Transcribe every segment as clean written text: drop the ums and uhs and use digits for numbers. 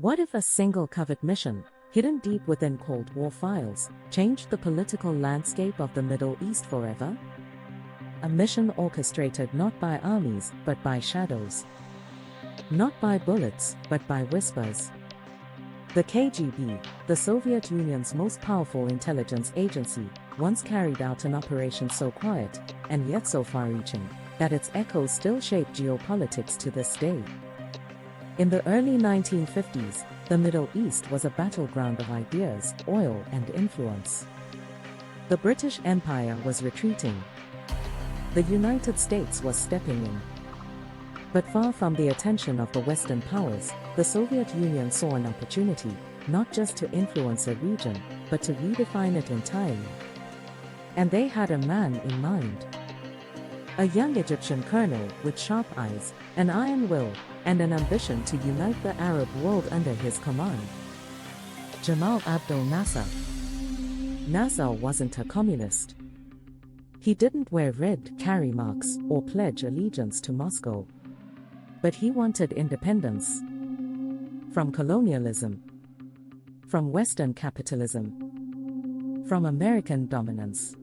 What if a single covert mission, hidden deep within Cold War files, changed the political landscape of the Middle East forever? A mission orchestrated not by armies but by shadows. Not by bullets but by whispers. The KGB, the Soviet Union's most powerful intelligence agency, once carried out an operation so quiet, and yet so far-reaching, that its echoes still shape geopolitics to this day. In the early 1950s, the Middle East was a battleground of ideas, oil, and influence. The British Empire was retreating. The United States was stepping in. But far from the attention of the Western powers, the Soviet Union saw an opportunity, not just to influence a region, but to redefine it entirely. And they had a man in mind. A young Egyptian colonel with sharp eyes, an iron will, and an ambition to unite the Arab world under his command. Gamal Abdel Nasser. Nasser wasn't a communist. He didn't wear red carry marks or pledge allegiance to Moscow. But he wanted independence. From colonialism. From Western capitalism. From American dominance.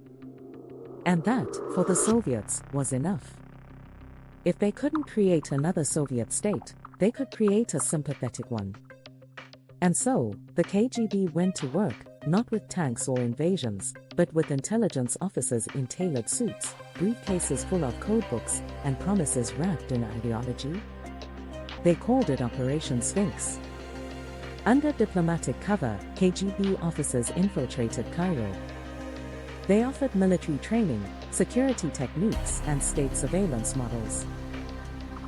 And that, for the Soviets, was enough. If they couldn't create another Soviet state, they could create a sympathetic one. And so, the KGB went to work, not with tanks or invasions, but with intelligence officers in tailored suits, briefcases full of codebooks, and promises wrapped in ideology. They called it Operation Sphinx. Under diplomatic cover, KGB officers infiltrated Cairo. They offered military training, security techniques, and state surveillance models.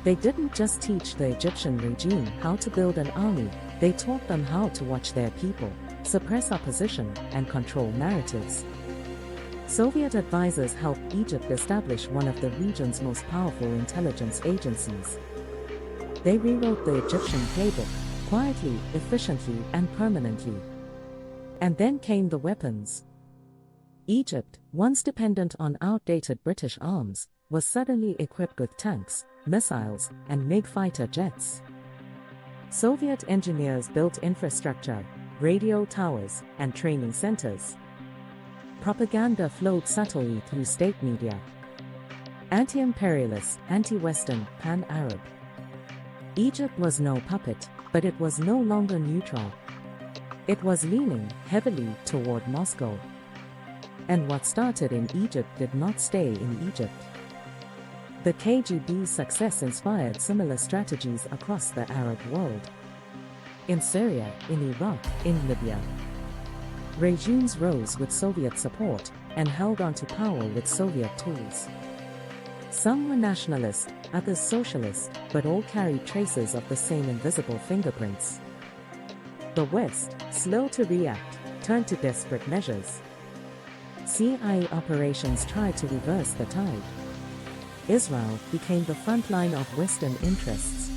They didn't just teach the Egyptian regime how to build an army, they taught them how to watch their people, suppress opposition, and control narratives. Soviet advisors helped Egypt establish one of the region's most powerful intelligence agencies. They rewrote the Egyptian playbook, quietly, efficiently, and permanently. And then came the weapons. Egypt, once dependent on outdated British arms, was suddenly equipped with tanks, missiles, and MiG fighter jets. Soviet engineers built infrastructure, radio towers, and training centers. Propaganda flowed subtly through state media. Anti-imperialist, anti-Western, pan-Arab. Egypt was no puppet, but it was no longer neutral. It was leaning heavily toward Moscow. And what started in Egypt did not stay in Egypt. The KGB's success inspired similar strategies across the Arab world. In Syria, in Iraq, in Libya. Regimes rose with Soviet support and held on to power with Soviet tools. Some were nationalist, others socialist, but all carried traces of the same invisible fingerprints. The West, slow to react, turned to desperate measures. CIA operations tried to reverse the tide. Israel became the front line of Western interests.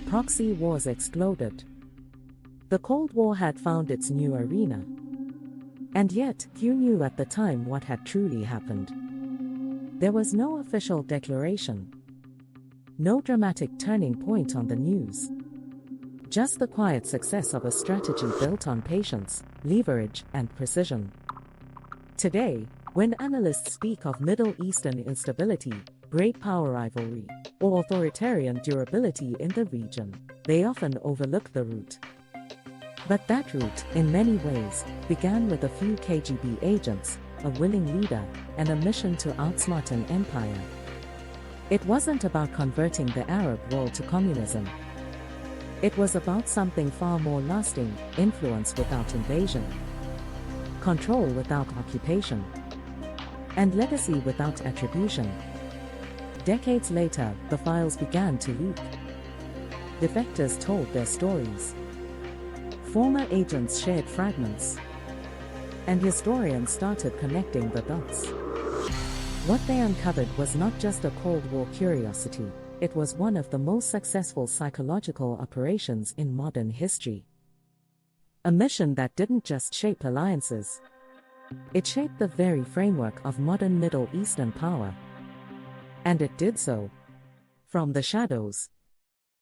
Proxy wars exploded. The Cold War had found its new arena. And yet, few knew at the time what had truly happened. There was no official declaration. No dramatic turning point on the news. Just the quiet success of a strategy built on patience, leverage, and precision. Today, when analysts speak of Middle Eastern instability, great power rivalry, or authoritarian durability in the region, they often overlook the root. But that root, in many ways, began with a few KGB agents, a willing leader, and a mission to outsmart an empire. It wasn't about converting the Arab world to communism. It was about something far more lasting: influence without invasion, control without occupation, and legacy without attribution. Decades later, the files began to leak. Defectors told their stories. Former agents shared fragments. And historians started connecting the dots. What they uncovered was not just a Cold War curiosity, it was one of the most successful psychological operations in modern history. A mission that didn't just shape alliances. It shaped the very framework of modern Middle Eastern power. And it did so from the shadows.